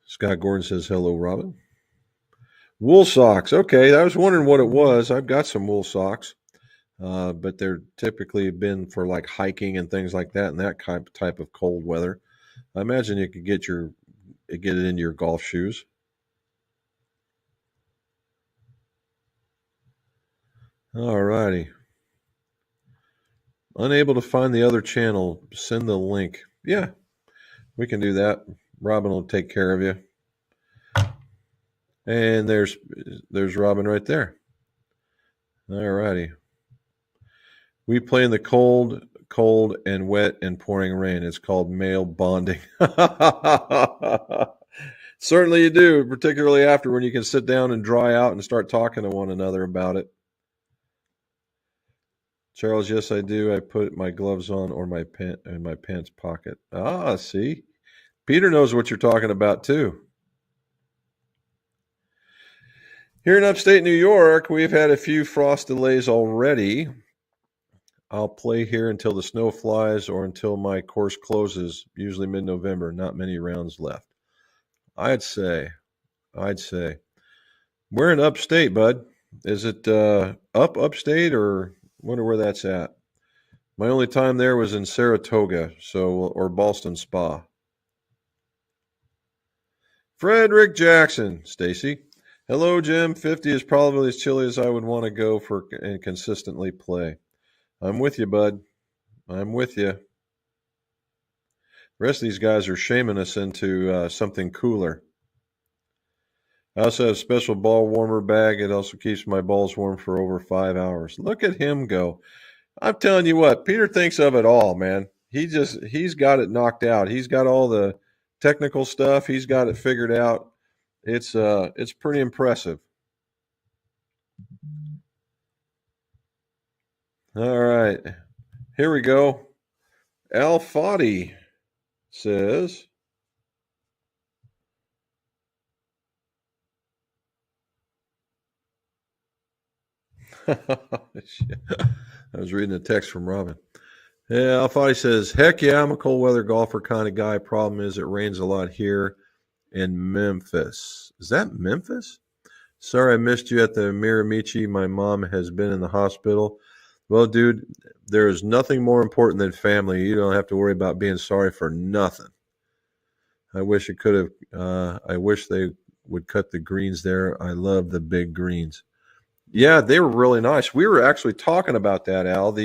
Scott Gordon says, hello, Robin. Wool socks. Okay, I was wondering what it was. I've got some wool socks, but they're typically been for like hiking and things like that in that type of cold weather. I imagine you could get it into your golf shoes. All righty. Unable to find the other channel, send the link. Yeah, we can do that. Robin will take care of you. And there's Robin right there. All righty. We play in the cold and wet and pouring rain. It's called male bonding. Certainly you do, particularly after when you can sit down and dry out and start talking to one another about it. Charles, yes, I do. I put my gloves on or my in my pants pocket. Ah, see? Peter knows what you're talking about, too. Here in upstate New York, we've had a few frost delays already. I'll play here until the snow flies or until my course closes, usually mid-November. Not many rounds left. I'd say. We're in upstate, bud. Is it upstate or wonder where that's at? My only time there was in Saratoga, or Ballston Spa. Frederick Jackson, Stacy. Hello, Jim. 50 is probably as chilly as I would want to go for and consistently play. I'm with you, bud. I'm with you. The rest of these guys are shaming us into something cooler. I also have a special ball warmer bag. It also keeps my balls warm for over 5 hours. Look at him go. I'm telling you what, Peter thinks of it all, man. He's got it knocked out. He's got all the technical stuff. He's got it figured out. It's pretty impressive. All right. Here we go. Al Fadi says I was reading a text from Robin. Yeah, Al Fadi says, heck yeah, I'm a cold weather golfer kind of guy. Problem is it rains a lot here in Memphis. Is that Memphis? Sorry I missed you at the Miramichi. My mom has been in the hospital. Well, dude, there is nothing more important than family. You don't have to worry about being sorry for nothing. I wish it could have. I wish they would cut the greens there. I love the big greens. Yeah, they were really nice. We were actually talking about that, Al.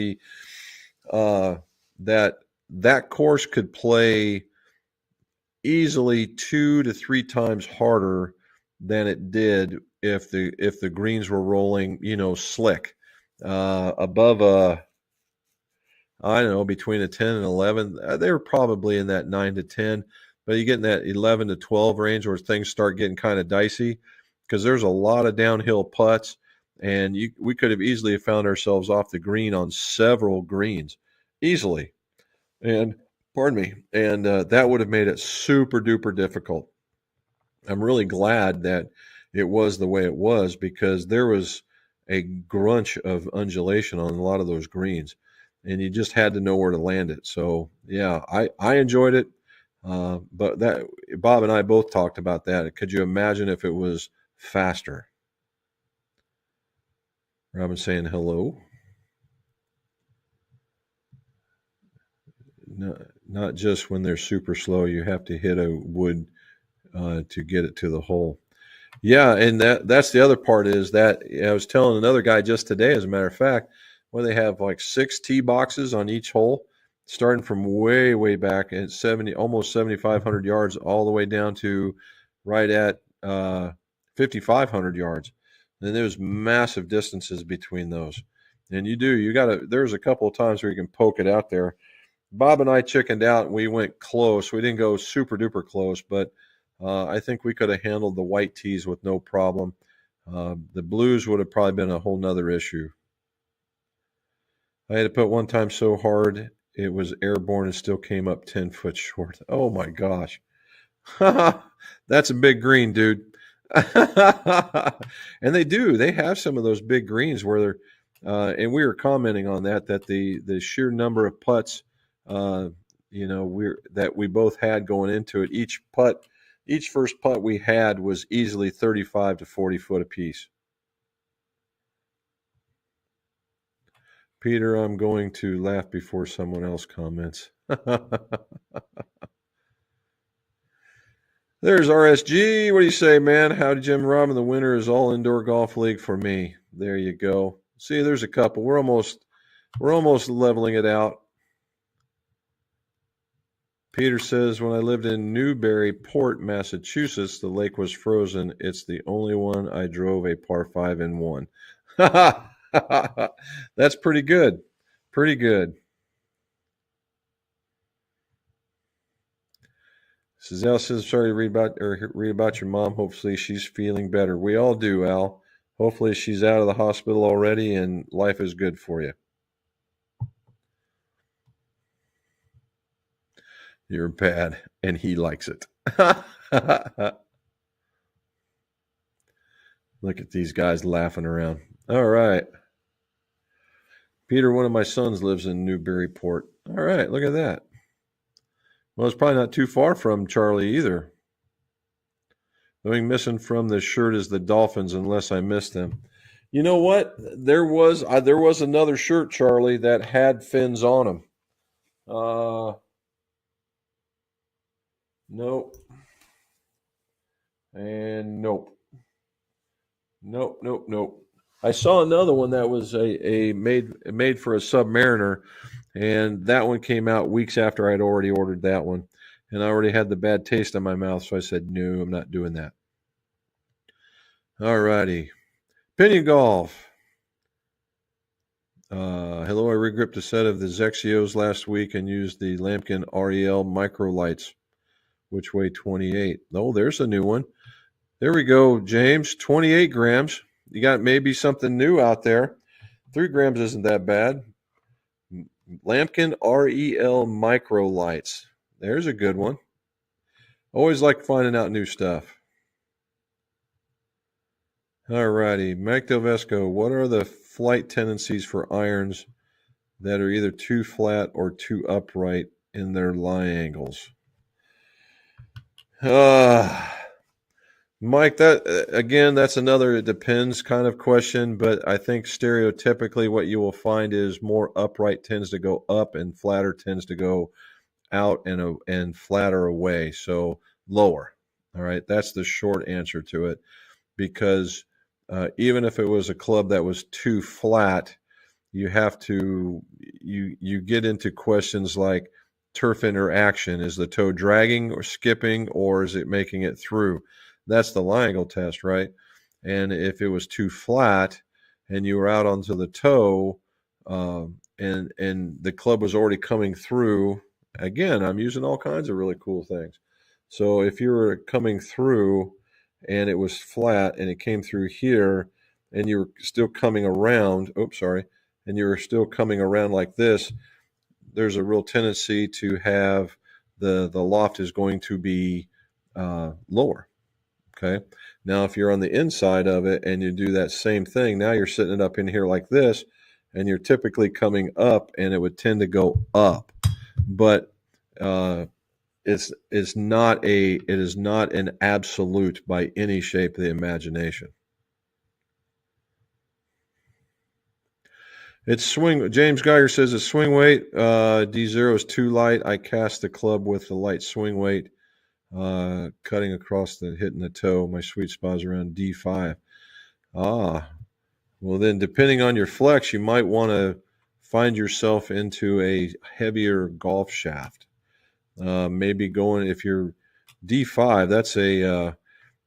Uh, that course could play easily 2 to 3 times harder than it did if the greens were rolling, slick above a I don't know between a 10 and 11. They were probably in that 9 to 10, but you get in that 11 to 12 range where things start getting kind of dicey because there's a lot of downhill putts, and we could have easily found ourselves off the green on several greens easily, and pardon me, and that would have made it super duper difficult. I'm really glad that it was the way it was because there was a grunch of undulation on a lot of those greens, and you just had to know where to land it. So yeah, I enjoyed it, but that Bob and I both talked about that. Could you imagine if it was faster? Robin saying hello. No, not just when they're super slow. You have to hit a wood to get it to the hole. Yeah, and that's the other part is that I was telling another guy just today, as a matter of fact, where they have like 6 tee boxes on each hole, starting from way, way back at 70, almost 7,500 yards, all the way down to right at 5,500 yards. And there's massive distances between those. And you got to, there's a couple of times where you can poke it out there. Bob and I chickened out and we went close. We didn't go super duper close, but I think we could have handled the white tees with no problem. The blues would have probably been a whole nother issue. I had to put one time so hard it was airborne and still came up 10 foot short. Oh my gosh. That's a big green, dude. And they have some of those big greens where they're, and we were commenting on that the sheer number of putts, that we both had going into it. Each first putt we had was easily 35 to 40 foot apiece. Peter, I'm going to laugh before someone else comments. There's RSG. What do you say, man? Howdy, Jim Robin. The winner is all indoor golf league for me. There you go. See, there's a couple. We're almost leveling it out. Peter says, when I lived in Newburyport, Massachusetts, the lake was frozen. It's the only one I drove a par 5 and won. That's pretty good. Pretty good. Al says, sorry to read about your mom. Hopefully she's feeling better. We all do, Al. Hopefully she's out of the hospital already and life is good for you. You're bad, and he likes it. Look at these guys laughing around. All right. Peter, one of my sons lives in Newburyport. All right, look at that. Well, it's probably not too far from Charlie either. The only missing from the shirt is the Dolphins, unless I missed them. You know what? There was another shirt, Charlie, that had fins on them. Nope. And nope. Nope. I saw another one that was a made for a Submariner, and that one came out weeks after I'd already ordered that one. And I already had the bad taste in my mouth, so I said, no, I'm not doing that. All righty. Pinion golf. Hello, I regripped a set of the Zexios last week and used the Lamkin REL micro lights, which weigh 28. Oh, there's a new one. There we go, James. 28 grams. You got maybe something new out there. 3 grams isn't that bad. Lamkin REL micro lights. There's a good one. Always like finding out new stuff. All righty. Mike Del Vesco, what are the flight tendencies for irons that are either too flat or too upright in their lie angles? Mike, that again, that's another it depends kind of question, but I think stereotypically what you will find is more upright tends to go up and flatter tends to go out and flatter away, so lower. All right, that's the short answer to it, because even if it was a club that was too flat, you have to you get into questions like turf interaction. Is the toe dragging or skipping, or is it making it through? That's the lie angle test, right? And if it was too flat and you were out onto the toe, and the club was already coming through, again, I'm using all kinds of really cool things. So if you were coming through and it was flat and it came through here and you were still coming around, and you were still coming around like this, there's a real tendency to have the loft is going to be lower. Okay. Now, if you're on the inside of it and you do that same thing, now you're sitting it up in here like this, and you're typically coming up, and it would tend to go up. But it is not an absolute by any shape of the imagination. It's swing. James Geiger says it's swing weight. D0 is too light. I cast the club with the light swing weight. Cutting across hitting the toe. My sweet spot is around D5. Well then, depending on your flex, you might want to find yourself into a heavier golf shaft. Maybe going, if you're D5, that's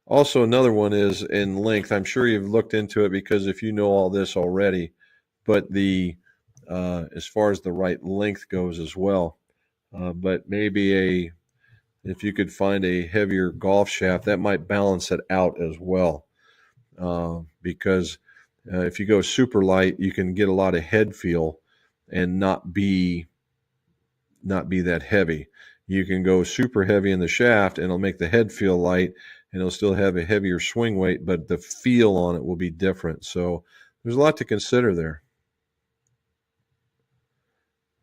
also another one is in length. I'm sure you've looked into it because if you know all this already, but as far as the right length goes as well, but maybe if you could find a heavier golf shaft, that might balance it out as well. Because if you go super light, you can get a lot of head feel and not be that heavy. You can go super heavy in the shaft and it'll make the head feel light and it'll still have a heavier swing weight, but the feel on it will be different. So there's a lot to consider there.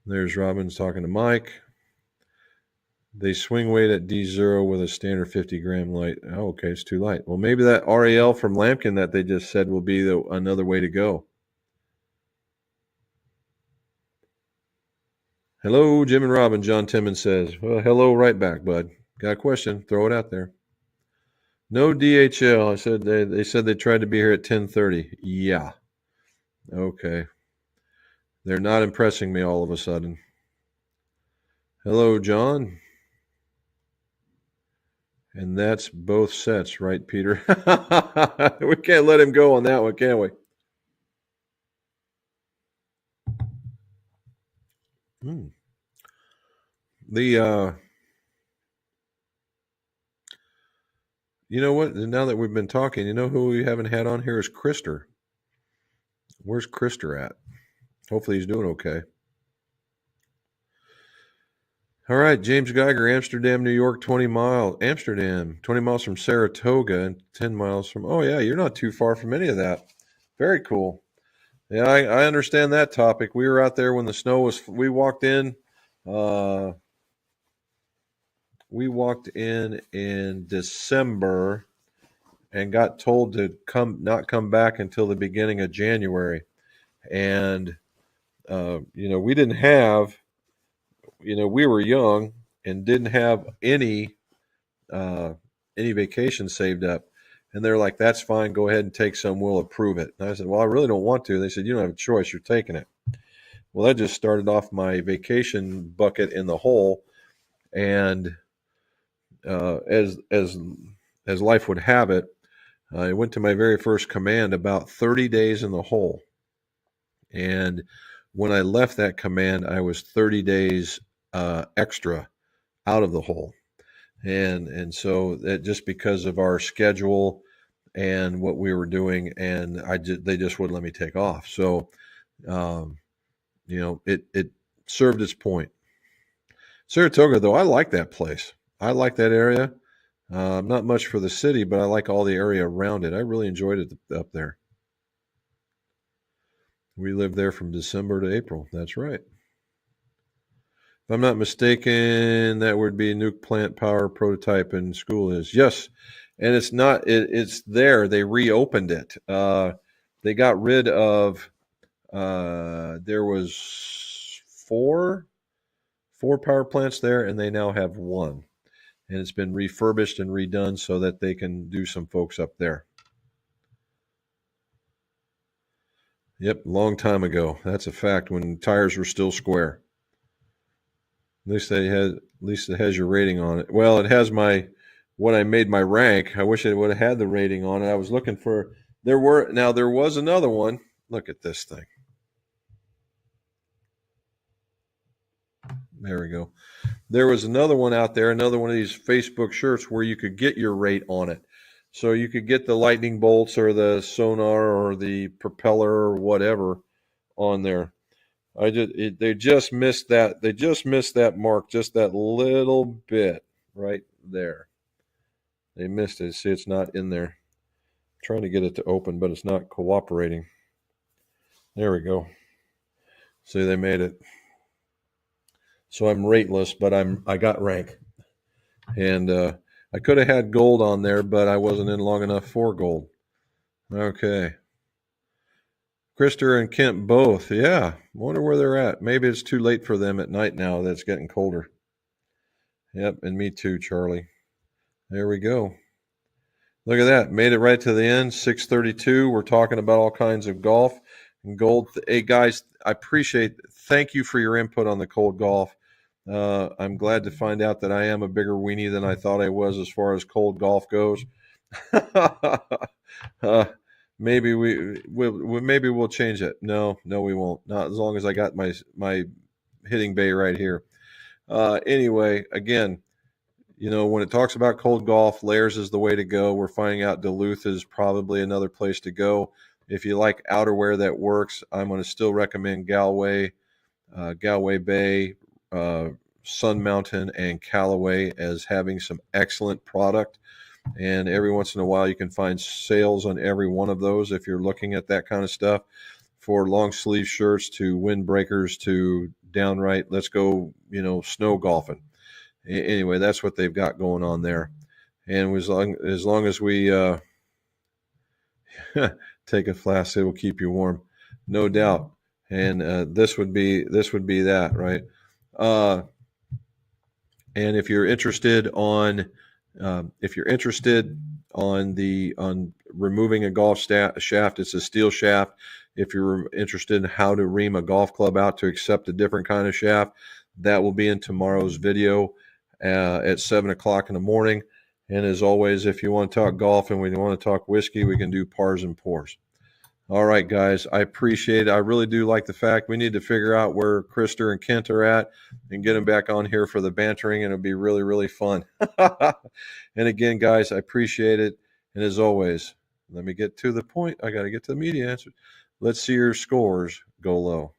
There's Robbins talking to Mike. They swing weight at D0 with a standard 50-gram light. Oh, okay, it's too light. Well, maybe that REL from Lamkin that they just said will be another way to go. Hello, Jim and Robin, John Timmons says. Well, hello right back, bud. Got a question? Throw it out there. No DHL. I said they said they tried to be here at 10:30. Yeah. Okay. They're not impressing me all of a sudden. Hello, John. And that's both sets, right, Peter? We can't let him go on that one, can we? You know what? Now that we've been talking, you know who we haven't had on here is Krister. Where's Krister at? Hopefully he's doing okay. All right, James Geiger, Amsterdam, New York, 20 miles. Amsterdam, 20 miles from Saratoga and 10 miles from, oh, yeah, you're not too far from any of that. Very cool. Yeah, I understand that topic. We were out there when the snow was, we walked in in December and got told to not come back until the beginning of January. And, we didn't have, we were young and didn't have any vacation saved up. And they're like, that's fine. Go ahead and take some. We'll approve it. And I said, well, I really don't want to. They said, you don't have a choice. You're taking it. Well, that just started off my vacation bucket in the hole. And as life would have it, I went to my very first command about 30 days in the hole. And when I left that command, I was 30 days extra out of the hole. And so that just because of our schedule and what we were doing, and they just wouldn't let me take off. So, um, it served its point. Saratoga, though, I like that place. I like that area. Not much for the city, but I like all the area around it. I really enjoyed it up there. We lived there from December to April. That's right. If I'm not mistaken, that would be nuke plant power prototype in school is. Yes. And it's not, it's there. They reopened it. They got rid of, there was four power plants there, and they now have one. And it's been refurbished and redone so that they can do some folks up there. Yep, long time ago. That's a fact, when tires were still square. At least it has your rating on it. Well, it has what I made my rank. I wish it would have had the rating on it. I was looking for there was another one. Look at this thing. There we go. There was another one out there, another one of these Facebook shirts where you could get your rate on it. So you could get the lightning bolts or the sonar or the propeller or whatever on there. They just missed that. They just missed that mark, just that little bit right there. They missed it. See, it's not in there. I'm trying to get it to open, but it's not cooperating. There we go. See, they made it. So I'm rateless, but I got rank. And I could have had gold on there, but I wasn't in long enough for gold. Okay. Krister and Kent both. Yeah. Wonder where they're at. Maybe it's too late for them at night now that it's getting colder. Yep. And me too, Charlie. There we go. Look at that. Made it right to the end. 6:32. We're talking about all kinds of golf and gold. Hey, guys, I appreciate it. Thank you for your input on the cold golf. I'm glad to find out that I am a bigger weenie than I thought I was as far as cold golf goes. Maybe we'll change it. No, we won't. Not as long as I got my hitting bay right here. Anyway, again, when it talks about cold golf, Layers is the way to go. We're finding out Duluth is probably another place to go. If you like outerwear that works, I'm going to still recommend Galway Bay, Sun Mountain, and Callaway as having some excellent product. And every once in a while, you can find sales on every one of those if you're looking at that kind of stuff, for long sleeve shirts to windbreakers to downright, let's go, snow golfing. Anyway, that's what they've got going on there. And as long as we take a flask, it will keep you warm, no doubt. And this would be that, right? And if you're interested on removing a golf shaft, it's a steel shaft. If you're interested in how to ream a golf club out to accept a different kind of shaft, that will be in tomorrow's video at 7:00 in the morning. And as always, if you want to talk golf and we want to talk whiskey, we can do pars and pours. All right, guys, I appreciate it. I really do like the fact we need to figure out where Krister and Kent are at and get them back on here for the bantering, and it'll be really, really fun. And again, guys, I appreciate it. And as always, let me get to the point. I got to get to the media answer. Let's see your scores go low.